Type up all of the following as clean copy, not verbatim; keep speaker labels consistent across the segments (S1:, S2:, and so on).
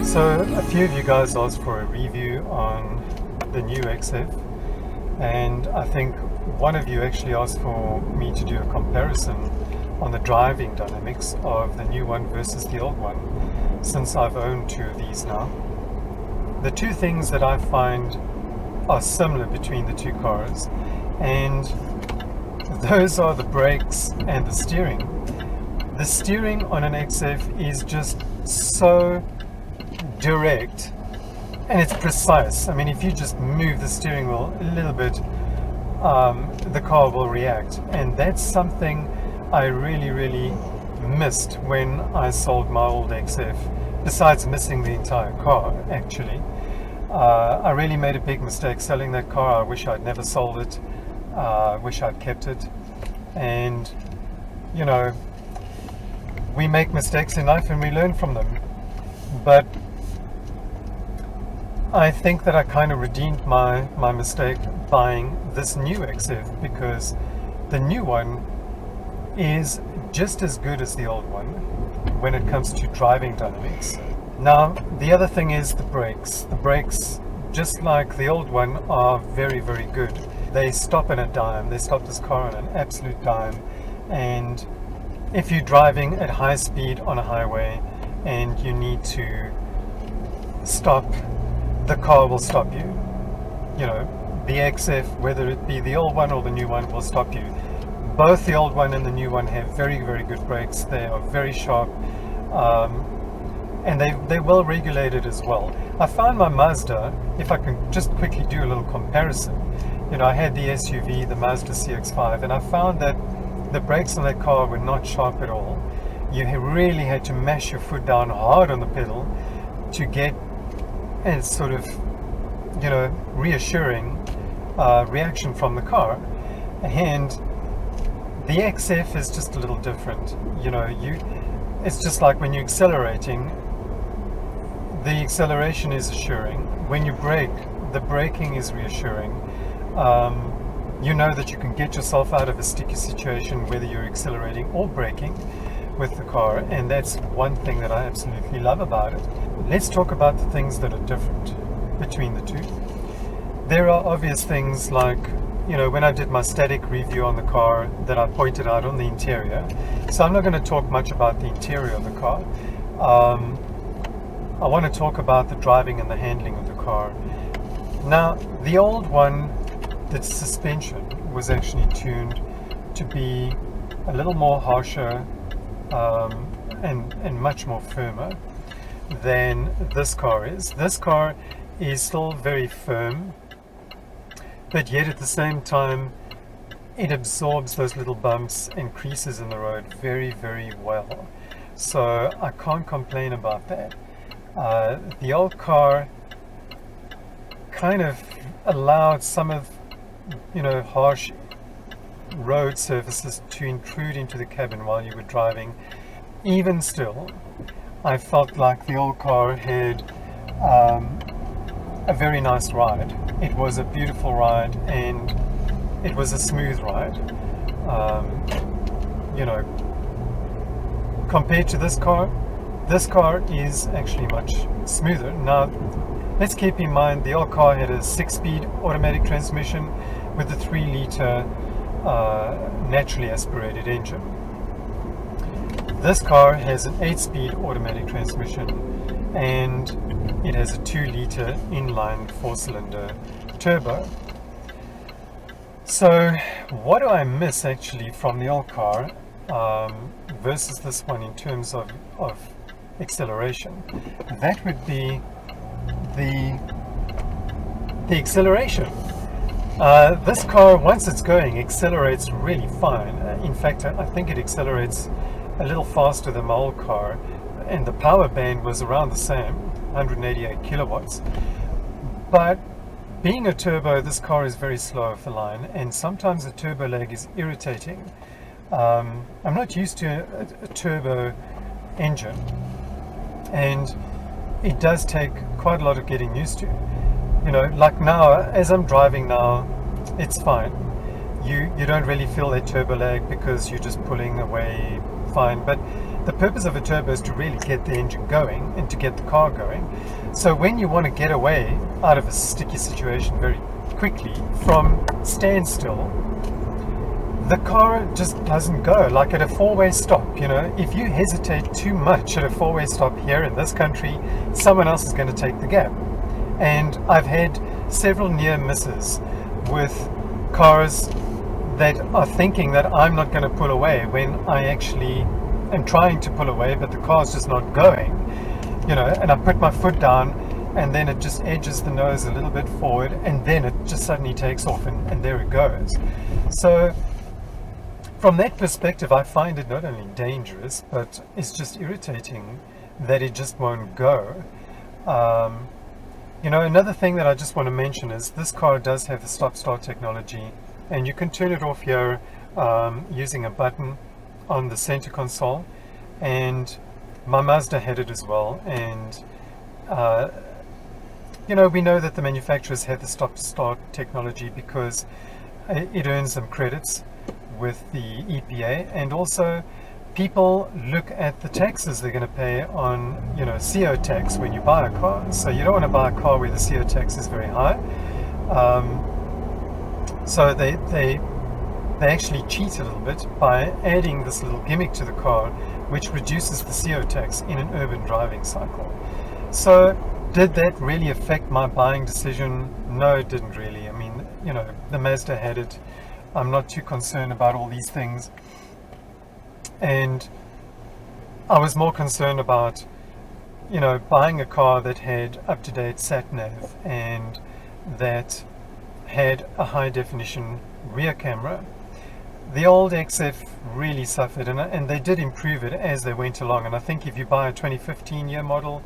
S1: So a few of you guys asked for a review on the new XF, and I think one of you actually asked for me to do a comparison on the driving dynamics of the new one versus the old one, since I've owned two of these now. The two things that I find are similar between the two cars, and those are the brakes and the steering. The steering on an XF is just so direct and it's precise. I mean, if you just move the steering wheel a little bit, the car will react, and that's something I really missed when I sold my old XF, besides missing the entire car actually. I really made a big mistake selling that car. I wish I'd never sold it. I wish I'd kept it. And you know, we make mistakes in life and we learn from them, but I think that I kind of redeemed my mistake buying this new XF, because the new one is just as good as the old one when it comes to driving dynamics. Now, the other thing is the brakes. The brakes, just like the old one, are very good. They stop on a dime. They stop this car on an absolute dime. And if you're driving at high speed on a highway and you need to stop, the car will stop you. You know, the XF, whether it be the old one or the new one, will stop you. Both the old one and the new one have very good brakes. They are very sharp, and they're well regulated as well. I found my Mazda, if I can just quickly do a little comparison, you know, I had the SUV, the Mazda CX-5, and I found that the brakes on that car were not sharp at all. You really had to mash your foot down hard on the pedal to get a sort of, you know, reassuring reaction from the car. And the XF is just a little different. You know, it's just like when you're accelerating, the acceleration is assuring. When you brake, the braking is reassuring. You know that you can get yourself out of a sticky situation whether you're accelerating or braking with the car, and that's one thing that I absolutely love about it. Let's talk about the things that are different between the two. There are obvious things like, you know, when I did my static review on the car that I pointed out on the interior. So I'm not going to talk much about the interior of the car. I want to talk about the driving and the handling of the car. Now, the old one, the suspension was actually tuned to be a little more harsher and much more firmer than this car is. This car is still very firm, but yet at the same time it absorbs those little bumps and creases in the road very well. So I can't complain about that. The old car kind of allowed some of, you know, harsh road surfaces to intrude into the cabin while you were driving. Even still, I felt like the old car had a very nice ride. It was a beautiful ride and it was a smooth ride. You know, compared to this car is actually much smoother. Now, let's keep in mind the old car had a 6-speed automatic transmission with a 3-liter naturally aspirated engine. This car has an 8-speed automatic transmission and it has a 2-liter inline 4-cylinder turbo. So what do I miss actually from the old car versus this one in terms of acceleration? That would be the acceleration. This car, once it's going, accelerates really fine. In fact, I think it accelerates a little faster than my old car, and the power band was around the same, 188 kilowatts. But being a turbo, this car is very slow off the line, and sometimes the turbo lag is irritating. I'm not used to a turbo engine, and it does take quite a lot of getting used to. You know, like now, as I'm driving now, it's fine. You don't really feel that turbo lag because you're just pulling away fine. But the purpose of a turbo is to really get the engine going and to get the car going. So when you want to get away out of a sticky situation very quickly from standstill, the car just doesn't go. Like at a four-way stop, you know, if you hesitate too much at a four-way stop here in this country, someone else is going to take the gap. And I've had several near misses with cars that are thinking that I'm not going to pull away when I actually am trying to pull away, but the car's just not going, you know, and I put my foot down and then it just edges the nose a little bit forward and then it just suddenly takes off and there it goes. So from that perspective, I find it not only dangerous, but it's just irritating that it just won't go. You know, another thing that I just want to mention is this car does have the stop-start technology, and you can turn it off here using a button on the center console, and my Mazda had it as well. And you know, we know that the manufacturers have the stop-start technology because it earns them credits with the EPA, and also people look at the taxes they're going to pay on, you know, CO tax when you buy a car. So you don't want to buy a car where the CO tax is very high. So they actually cheat a little bit by adding this little gimmick to the car, which reduces the CO tax in an urban driving cycle. So did that really affect my buying decision? No, it didn't really. I mean, you know, the Mazda had it. I'm not too concerned about all these things. And I was more concerned about, you know, buying a car that had up-to-date sat-nav and that had a high-definition rear camera. The old XF really suffered, and they did improve it as they went along. And I think if you buy a 2015 year model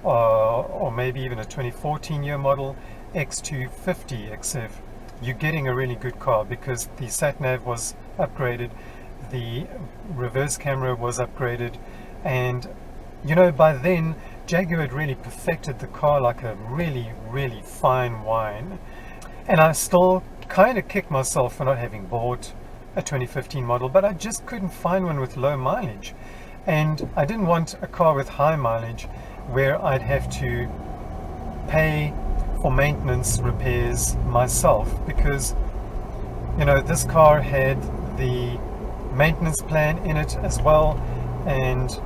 S1: or maybe even a 2014 year model X250 XF, you're getting a really good car because the sat-nav was upgraded, the reverse camera was upgraded, and you know, by then Jaguar had really perfected the car like a really, really fine wine. And I still kind of kick myself for not having bought a 2015 model, but I just couldn't find one with low mileage, and I didn't want a car with high mileage where I'd have to pay for maintenance repairs myself, because you know, this car had the maintenance plan in it as well, and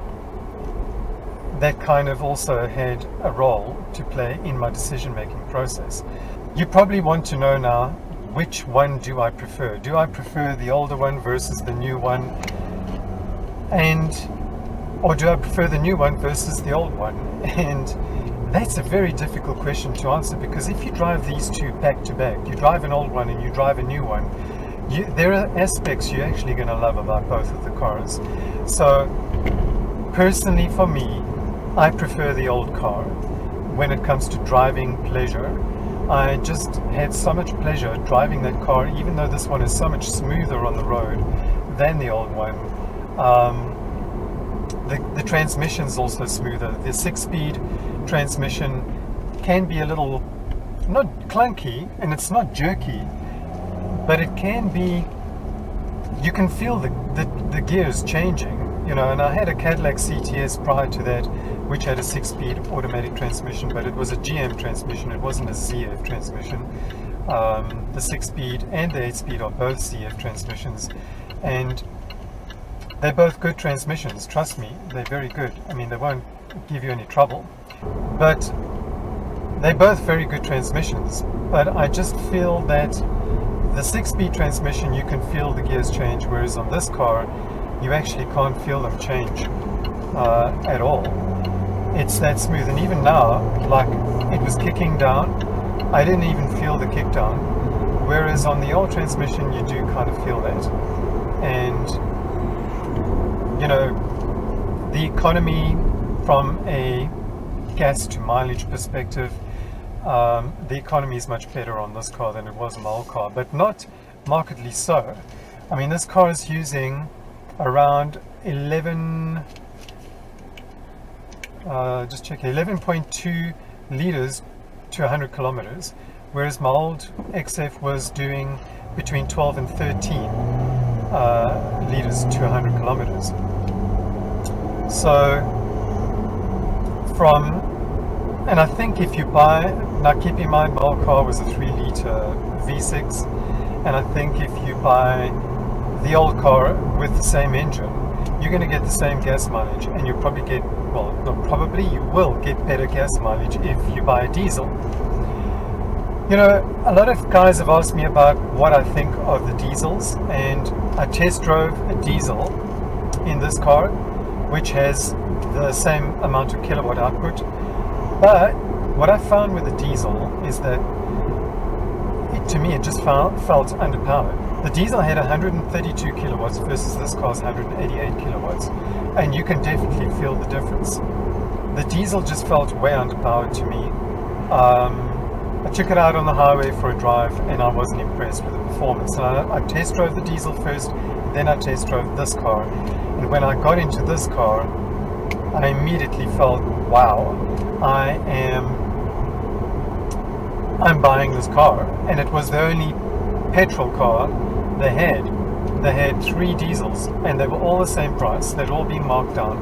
S1: that kind of also had a role to play in my decision-making process. You probably want to know now, which one do I prefer? Do I prefer the older one versus the new one? Or do I prefer the new one versus the old one? And that's a very difficult question to answer, because if you drive these two back to back, you drive an old one and you drive a new one, there are aspects you're actually going to love about both of the cars. So personally for me, I prefer the old car when it comes to driving pleasure. I just had so much pleasure driving that car, even though this one is so much smoother on the road than the old one. The transmission's also smoother. The 6-speed transmission can be a little, not clunky, and it's not jerky, but it can be, you can feel the gears changing, you know. And I had a Cadillac CTS prior to that, which had a 6-speed automatic transmission, but it was a GM transmission, it wasn't a ZF transmission. The 6-speed and the 8-speed are both ZF transmissions, and they're both good transmissions, trust me, they're very good. I mean, they won't give you any trouble, but they're both very good transmissions. But I just feel that the 6-speed transmission, you can feel the gears change, whereas on this car, you actually can't feel them change at all. It's that smooth. And even now, like, it was kicking down, I didn't even feel the kick down, whereas on the old transmission, you do kind of feel that. And you know, the economy from a gas to mileage perspective, the economy is much better on this car than it was on my old car, but not markedly so. I mean, this car is using around 11.2 liters to 100 kilometers, whereas my old XF was doing between 12 and 13 liters to 100 kilometers. So and I think if you buy, now keep in mind my old car was a 3-liter V6, and I think if you buy the old car with the same engine, you're going to get the same gas mileage, and you'll probably get, well, not probably, you will get better gas mileage if you buy a diesel. You know, a lot of guys have asked me about what I think of the diesels, and I test drove a diesel in this car, which has the same amount of kilowatt output. But what I found with the diesel is that to me it just felt underpowered. The diesel had 132 kilowatts versus this car's 188 kilowatts, and you can definitely feel the difference. The diesel just felt way underpowered to me. I took it out on the highway for a drive and I wasn't impressed with the performance. And I test drove the diesel first, then I test drove this car, and when I got into this car I immediately felt, wow, I'm buying this car. And it was the only petrol car they had. They had 3 diesels and they were all the same price. They'd all been marked down,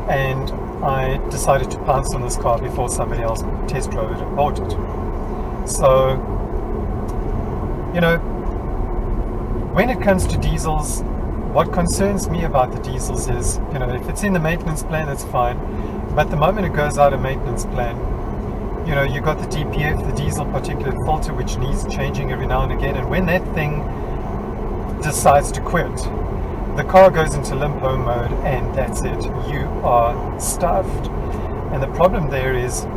S1: and I decided to pounce on this car before somebody else test drove it and bought it. So, you know, when it comes to diesels, what concerns me about the diesels is, you know, if it's in the maintenance plan, it's fine. But the moment it goes out of maintenance plan, you know, you got the DPF, the diesel particulate filter, which needs changing every now and again. And when that thing decides to quit, the car goes into limp home mode, and that's it. You are stuffed. And the problem there is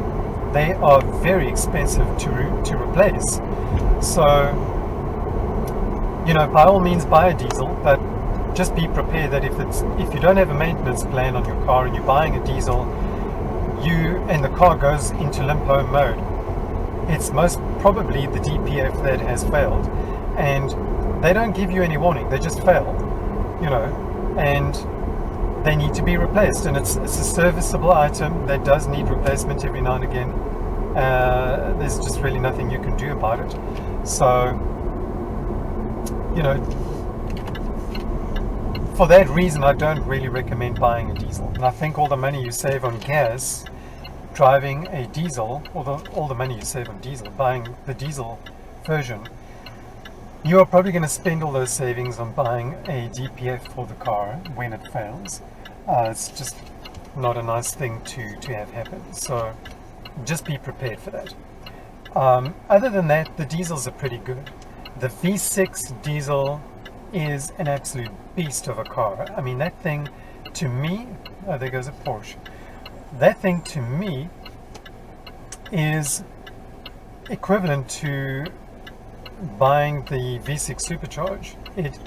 S1: they are very expensive to replace. So, you know, by all means buy a diesel, but just be prepared that if you don't have a maintenance plan on your car and you're buying a diesel, and the car goes into limp home mode, it's most probably the DPF that has failed, and they don't give you any warning. They just fail, you know, and they need to be replaced. And it's a serviceable item that does need replacement every now and again. There's just really nothing you can do about it. So, you know, for that reason, I don't really recommend buying a diesel. And I think all the money you save on gas driving a diesel, all the money you save on diesel buying the diesel version, you are probably going to spend all those savings on buying a DPF for the car when it fails. It's just not a nice thing to have happen. So just be prepared for that. Other than that, the diesels are pretty good. The V6 diesel is an absolute beast of a car. I mean, that thing to me, oh, there goes a Porsche. That thing to me is equivalent to buying the V6 Supercharge. It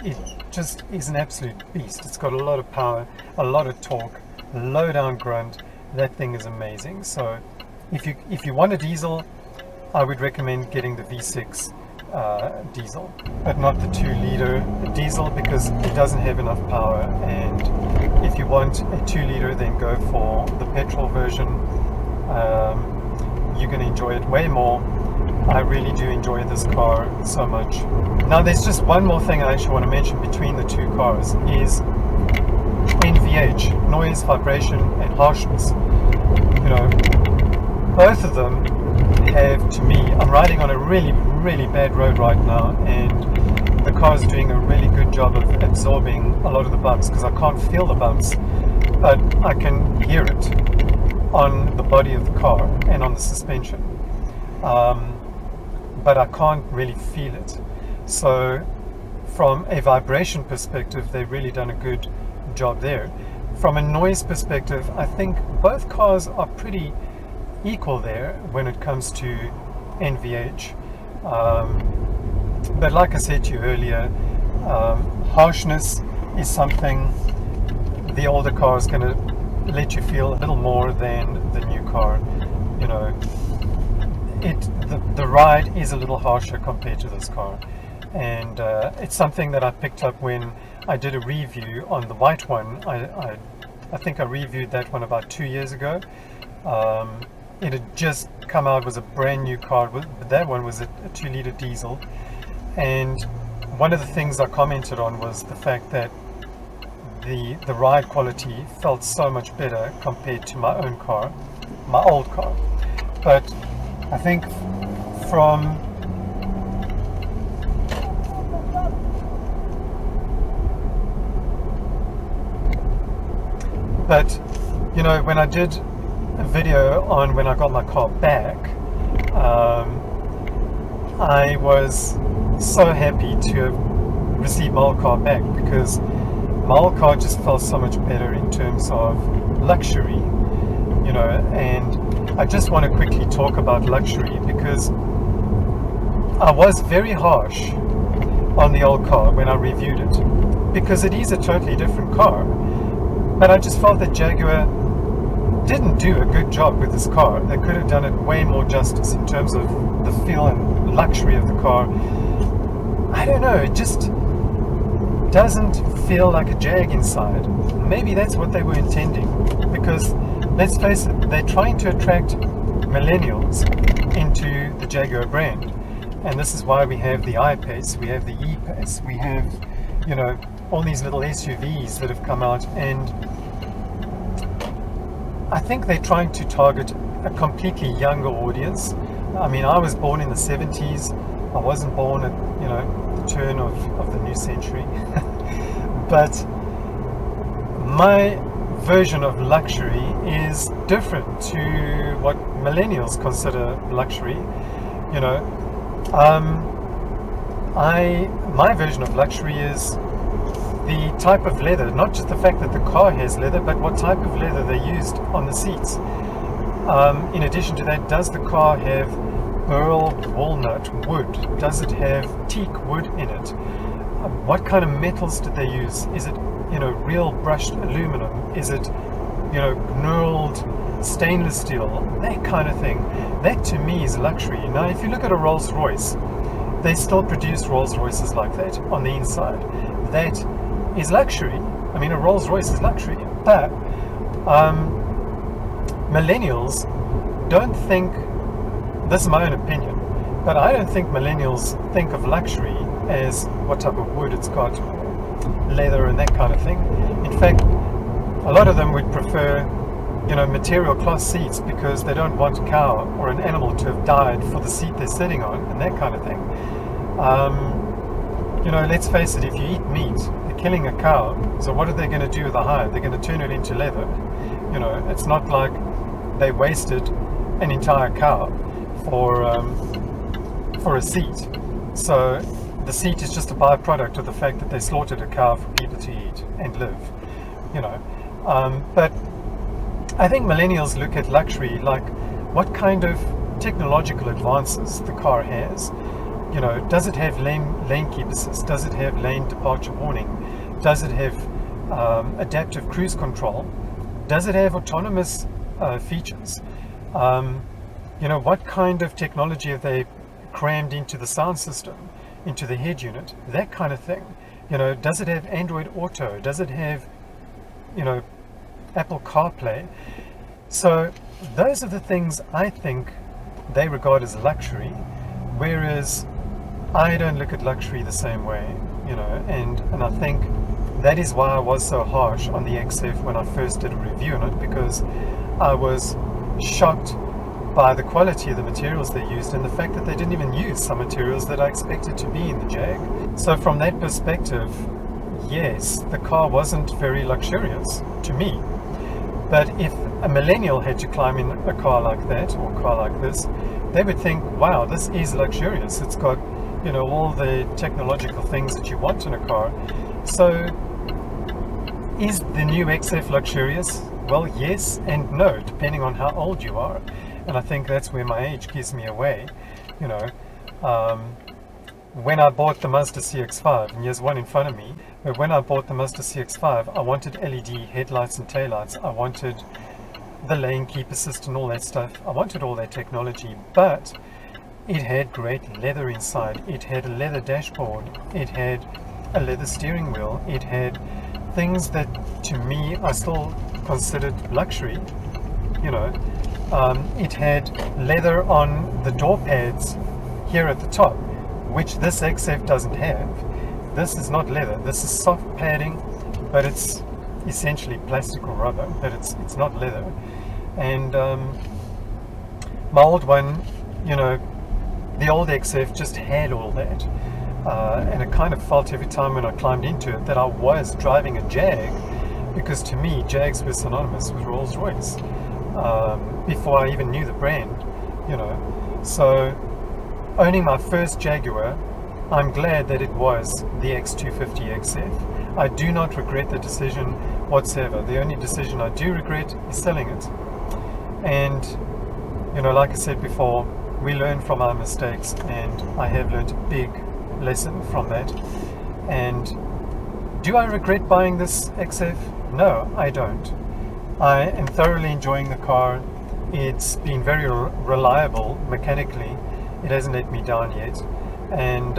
S1: just is an absolute beast. It's got a lot of power, a lot of torque, low down grunt. That thing is amazing. So if you want a diesel, I would recommend getting the V6 diesel, but not the 2-liter diesel, because it doesn't have enough power. And if you want a 2-liter, then go for the petrol version. You're going to enjoy it way more. I really do enjoy this car so much. Now there's just one more thing I actually want to mention between the two cars is NVH, noise, vibration and harshness. You know, both of them have, to me, I'm riding on a really bad road right now, and the car is doing a really good job of absorbing a lot of the bumps, because I can't feel the bumps, but I can hear it on the body of the car and on the suspension. But I can't really feel it. So from a vibration perspective, they've really done a good job there. From a noise perspective, I think both cars are pretty equal there when it comes to NVH. But like I said to you earlier, harshness is something the older car is going to let you feel a little more than the new car. You know, the ride is a little harsher compared to this car, and it's something that I picked up when I did a review on the white one. I think I reviewed that one about 2 years ago. It had just come out, was a brand new car, but that one was a 2-liter diesel. And one of the things I commented on was the fact that the ride quality felt so much better compared to my own car, my old car. But I think from But, you know, when I did a video on when I got my car back, I was so happy to have received my old car back, because my old car just felt so much better in terms of luxury, you know. And I just want to quickly talk about luxury, because I was very harsh on the old car when I reviewed it, because it is a totally different car. But I just felt that Jaguar didn't do a good job with this car. They could have done it way more justice in terms of the feel and luxury of the car. I don't know, it just doesn't feel like a Jag inside. Maybe that's what they were intending, because let's face it, they're trying to attract millennials into the Jaguar brand. And this is why we have the I-Pace, we have the E-Pace, we have, you know, all these little SUVs that have come out, and I think they're trying to target a completely younger audience. I mean, I was born in the 70s. I wasn't born at, you know, the turn of the new century. But my version of luxury is different to what millennials consider luxury, you know. My version of luxury is the type of leather, not just the fact that the car has leather, but what type of leather they used on the seats. In addition to that, does the car have burl walnut wood? Does it have teak wood in it? What kind of metals did they use? Is it, you know, real brushed aluminum? Is it, you know, knurled stainless steel? That kind of thing. That to me is luxury. Now, if you look at a Rolls Royce, they still produce Rolls Royces like that on the inside. That is luxury. I mean, a Rolls Royce is luxury, but millennials don't think, this is my own opinion, but I don't think millennials think of luxury as what type of wood it's got, leather and that kind of thing. In fact, a lot of them would prefer, you know, material cloth seats, because they don't want a cow or an animal to have died for the seat they're sitting on, and that kind of thing. You know, let's face it, if you eat meat, they're killing a cow, so what are they going to do with the hide? They're going to turn it into leather. You know, it's not like they wasted an entire cow for a seat. So the seat is just a byproduct of the fact that they slaughtered a cow for people to eat and live, you know. But I think millennials look at luxury like what kind of technological advances the car has. You know, does it have lane keep assist? Does it have lane departure warning? Does it have adaptive cruise control? Does it have autonomous features? You know, what kind of technology have they crammed into the sound system, into the head unit? That kind of thing. You know, does it have Android Auto? Does it have, you know, Apple CarPlay? So those are the things I think they regard as luxury, whereas I don't look at luxury the same way, you know. And I think that is why I was so harsh on the XF when I first did a review on it, because I was shocked by the quality of the materials they used and the fact that they didn't even use some materials that I expected to be in the Jag. So from that perspective, yes, the car wasn't very luxurious to me. But if a millennial had to climb in a car like that, or a car like this, they would think, wow, this is luxurious. It's got, you know, all the technological things that you want in a car. So is the new XF luxurious? Well, yes and no, depending on how old you are. And I think that's where my age gives me away. You know, when I bought the Mazda CX-5, and here's one in front of me, but when I bought the Mazda CX-5, I wanted LED headlights and taillights. I wanted the lane keep assist and all that stuff. I wanted all that technology, but it had great leather inside. It had a leather dashboard. It had a leather steering wheel. It had things that, to me, I still considered luxury, you know. It had leather on the door pads here at the top, which this XF doesn't have. This is not leather. This is soft padding, but it's essentially plastic or rubber, but it's not leather. And my old one, you know, the old XF just had all that, and it kind of felt every time when I climbed into it that I was driving a Jag, because to me Jags were synonymous with Rolls-Royce before I even knew the brand, you know. So owning my first Jaguar, I'm glad that it was the X250 XF. I do not regret the decision whatsoever. The only decision I do regret is selling it. And you know, like I said before, we learn from our mistakes, and I have learned a big lesson from that. And do I regret buying this XF? No, I don't. I am thoroughly enjoying the car. It's been very reliable mechanically. It hasn't let me down yet. And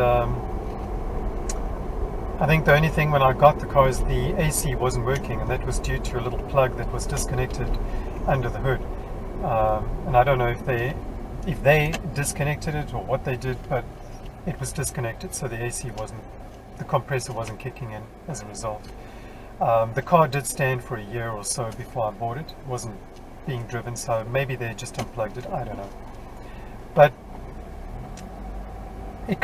S1: I think the only thing when I got the car is the AC wasn't working, and that was due to a little plug that was disconnected under the hood. And I don't know if they disconnected it or what they did, but it was disconnected, so the AC the compressor wasn't kicking in as a result. The car did stand for a year or so before I bought it. It wasn't being driven, so maybe they just unplugged it, I don't know. But it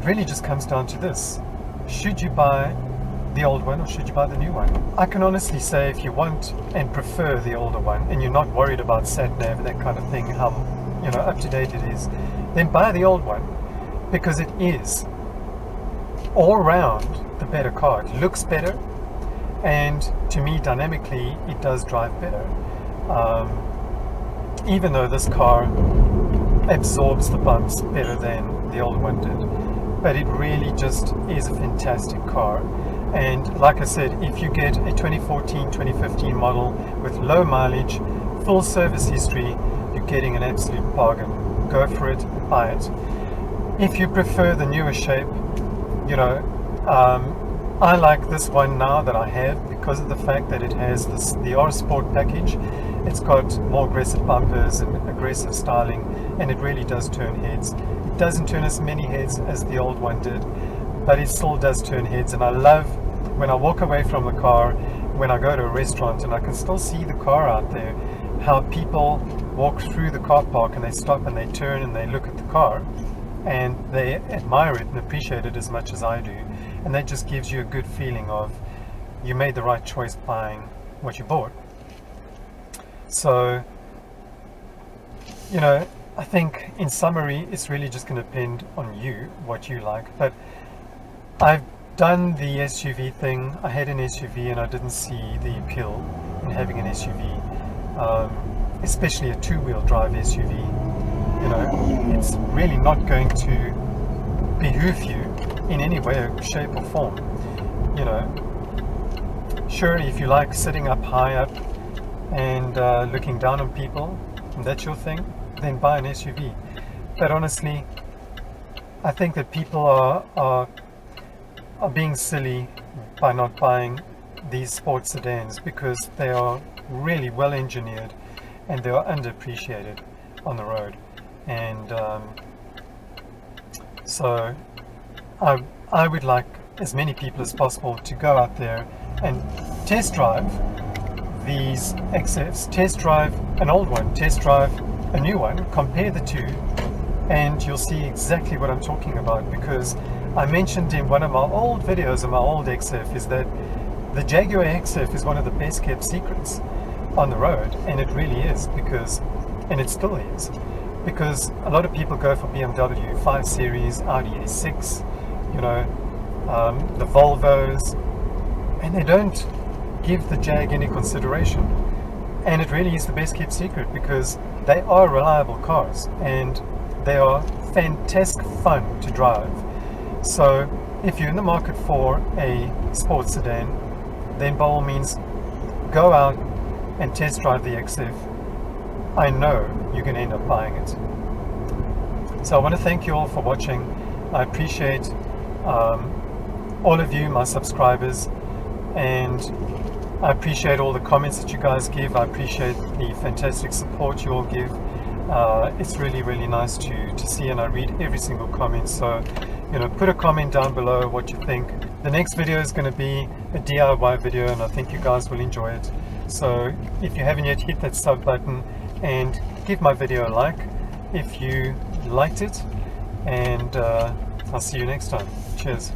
S1: really just comes down to this: should you buy the old one or should you buy the new one? I can honestly say, if you want and prefer the older one, and you're not worried about sat-nav and that kind of thing, how, you know, up to date it is, then buy the old one, because it is all round the better car. It looks better, and to me, dynamically, it does drive better. Even though this car absorbs the bumps better than the old one did, but it really just is a fantastic car. And like I said, if you get a 2014, 2015 model with low mileage, full service history, you're getting an absolute bargain. Go for it, buy it. If you prefer the newer shape, you know, I like this one now that I have because of the fact that it has the R Sport package. It's got more aggressive bumpers and aggressive styling, and it really does turn heads. It doesn't turn as many heads as the old one did, but it still does turn heads. And I love when I walk away from the car, when I go to a restaurant and I can still see the car out there, how people walk through the car park and they stop and they turn and they look at the car and they admire it and appreciate it as much as I do. And that just gives you a good feeling of you made the right choice buying what you bought. So, you know, I think in summary, it's really just going to depend on you, what you like. But I've done the SUV thing. I had an SUV and I didn't see the appeal in having an SUV, especially a two-wheel drive SUV. You know, it's really not going to behoove you in any way, shape or form. You know, sure, if you like sitting up high up and looking down on people, and that's your thing, then buy an SUV. But honestly, I think that people are being silly by not buying these sports sedans, because they are really well engineered and they are underappreciated on the road. And so I would like as many people as possible to go out there and test drive these XFs, test drive an old one, test drive a new one, compare the two, and you'll see exactly what I'm talking about. Because I mentioned in one of my old videos of my old XF is that the Jaguar XF is one of the best kept secrets on the road, and it really is, because, and it still is, because a lot of people go for BMW 5 Series, Audi A6, you know, the Volvos, and they don't give the Jag any consideration. And it really is the best kept secret, because they are reliable cars and they are fantastic fun to drive. So if you're in the market for a sports sedan, then by all means go out and test drive the XF. I know you're going to end up buying it. So I want to thank you all for watching. I appreciate all of you, my subscribers, and I appreciate all the comments that you guys give. I appreciate the fantastic support you all give. It's really, really nice to see, and I read every single comment. So, you know, put a comment down below what you think. The next video is going to be a DIY video, and I think you guys will enjoy it. So if you haven't yet, hit that sub button and give my video a like if you liked it, and I'll see you next time. Cheers.